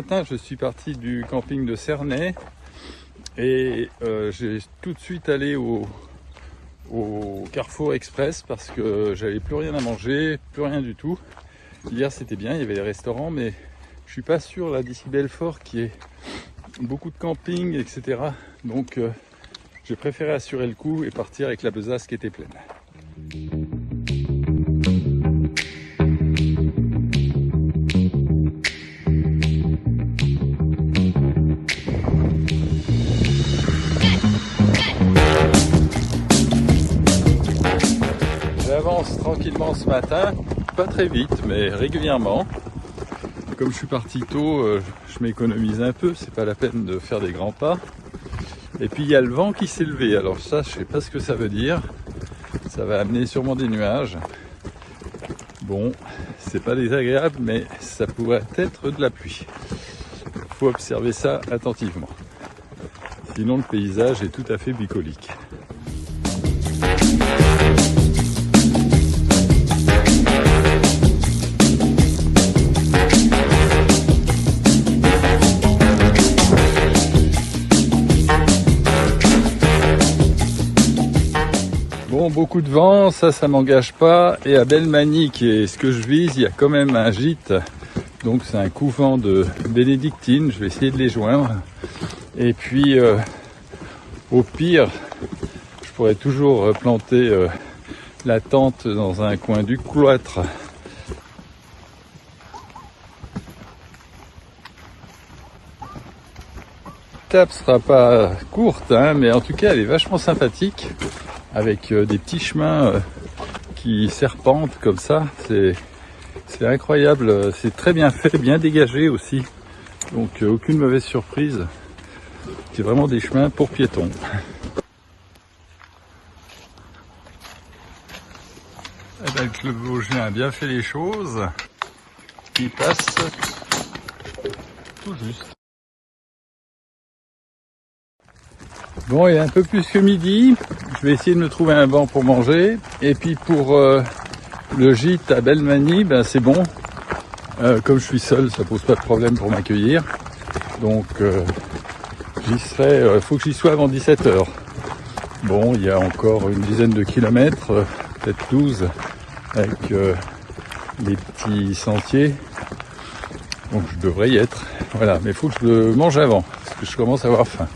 matin, je suis parti du camping de Cernay et j'ai tout de suite allé au Carrefour Express parce que j'avais plus rien à manger, plus rien du tout. Hier c'était bien, il y avait les restaurants, mais je suis pas sûr là d'ici Belfort qu'il y ait beaucoup de camping, etc. Donc j'ai préféré assurer le coup et partir avec la besace qui était pleine. J'avance tranquillement ce matin, pas très vite mais régulièrement. Comme je suis parti tôt, je m'économise un peu, c'est pas la peine de faire des grands pas. Et puis il y a le vent qui s'est levé, alors ça je sais pas ce que ça veut dire. Ça va amener sûrement des nuages. Bon, c'est pas désagréable mais ça pourrait être de la pluie. Il faut observer ça attentivement. Sinon le paysage est tout à fait bucolique. Bon, beaucoup de vent, ça m'engage pas. Et à Belmagny, qui est ce que je vise, il y a quand même un gîte. Donc c'est un couvent de bénédictines, je vais essayer de les joindre. Et puis, au pire, je pourrais toujours planter la tente dans un coin du cloître. L'étape sera pas courte, hein, mais en tout cas elle est vachement sympathique. Avec des petits chemins qui serpentent comme ça, c'est incroyable, c'est très bien fait, bien dégagé aussi, donc aucune mauvaise surprise, c'est vraiment des chemins pour piétons. Et ben, le club vosgien a bien fait les choses, il passe tout juste. Bon, il est un peu plus que midi, je vais essayer de me trouver un banc pour manger. Et puis pour le gîte à Belmagny, ben c'est bon. Comme je suis seul, ça pose pas de problème pour m'accueillir. Donc j'y serai, faut que j'y sois avant 17h. Bon, il y a encore une dizaine de kilomètres, peut-être 12, avec les petits sentiers. Donc je devrais y être. Voilà, mais il faut que je mange avant, parce que je commence à avoir faim.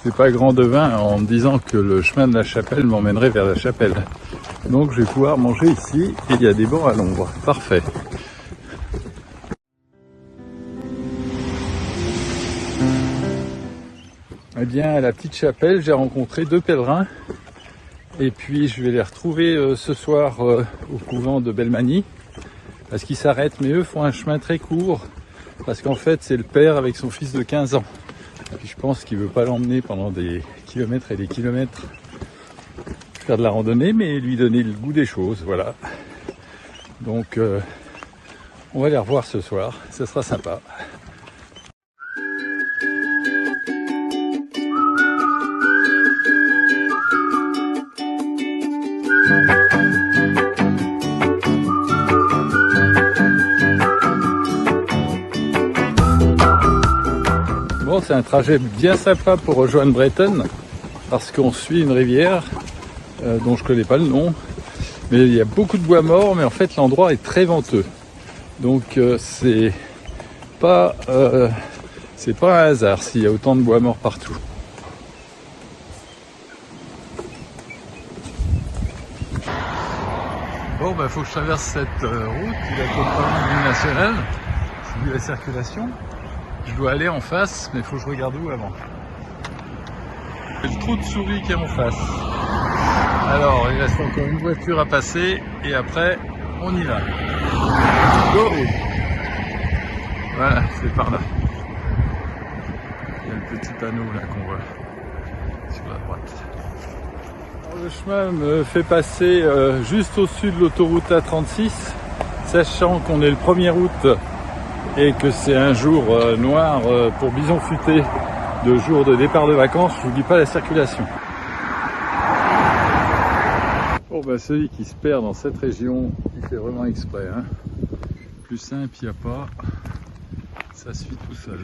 C'est pas grand devin en me disant que le chemin de la chapelle m'emmènerait vers la chapelle. Donc je vais pouvoir manger ici et il y a des bancs à l'ombre. Parfait. Eh bien à la petite chapelle, j'ai rencontré 2 pèlerins. Et puis je vais les retrouver ce soir au couvent de Belmagny. Parce qu'ils s'arrêtent, mais eux font un chemin très court. Parce qu'en fait c'est le père avec son fils de 15 ans. Puis je pense qu'il veut pas l'emmener pendant des kilomètres et des kilomètres faire de la randonnée, mais lui donner le goût des choses, voilà. Donc on va les revoir ce soir, ça sera sympa. Bon, c'est un trajet bien sympa pour rejoindre Bretten, parce qu'on suit une rivière dont je connais pas le nom, mais il y a beaucoup de bois morts, mais en fait l'endroit est très venteux. Donc c'est pas un hasard s'il y a autant de bois morts partout. Bon, bah faut que je traverse cette route qui est à côté de l'île nationale, c'est vu la circulation. Je dois aller en face, mais il faut que je regarde où avant. C'est le trou de souris qui est en face. Alors, il reste encore une voiture à passer, et après, on y va. Go! Voilà, c'est par là. Il y a le petit panneau là qu'on voit sur la droite. Alors, le chemin me fait passer juste au-dessus de l'autoroute A36, sachant qu'on est le 1er août et que c'est un jour noir pour Bison Futé, de jour de départ de vacances, je vous dis pas la circulation. Bon, bah, celui qui se perd dans cette région, il fait vraiment exprès. Hein. Plus simple, il n'y a pas. Ça suit tout seul.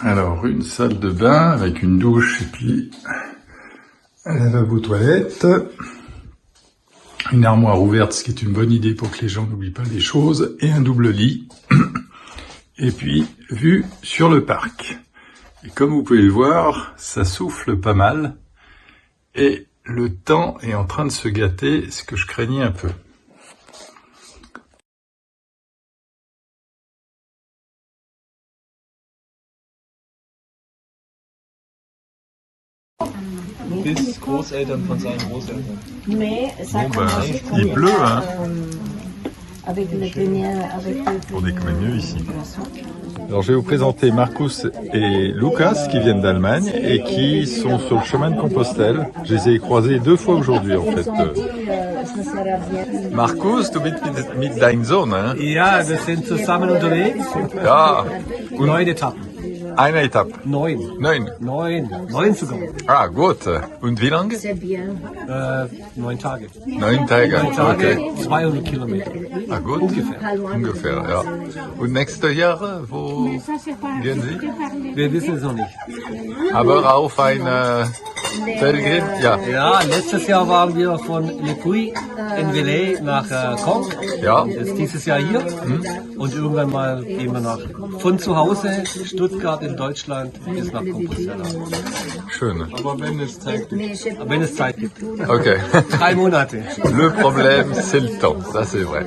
Alors, une salle de bain avec une douche et puis un lavabo toilette. Une armoire ouverte, ce qui est une bonne idée pour que les gens n'oublient pas les choses. Et un double lit. Et puis, vue sur le parc. Et comme vous pouvez le voir, ça souffle pas mal. Et le temps est en train de se gâter, ce que je craignais un peu. Bis Großeltern von seinen Großeltern. Mais ça Bon, bah, il pleut, hein, avec les lumières, avec on est quand même mieux ici. Alors je vais vous présenter Marcus et Lucas qui viennent d'Allemagne et qui sont sur le chemin de Compostelle. Je les ai croisés 2 fois aujourd'hui en fait. Marcus, du bist mit deinem Sohn, hein? Ja, wir sind zusammen unterwegs. Ja, 9 Etappen. eine Etappe. 9. 9. 9 sogar. Ah, gut. Und wie lange? C'est bien. 9 Tage. 9 Tage. 9 Tage, Okay. 200 Kilometer. Ah, gut. Ungefähr, ja. Und nächstes Jahr, wo gehen Sie? Wir wissen es noch nicht. Aber auf ein Pelgrim? Ja. Ja, letztes Jahr waren wir von Le Puy in Velay nach Caen. Ja. Das ist dieses Jahr hier. Und irgendwann mal gehen wir nach von zu Hause, Stuttgart in Deutschland, bis nach Compostela. Schön. Aber wenn es Zeit gibt. Ok. 3 Monate. Le problème, c'est le temps. Ça, c'est vrai.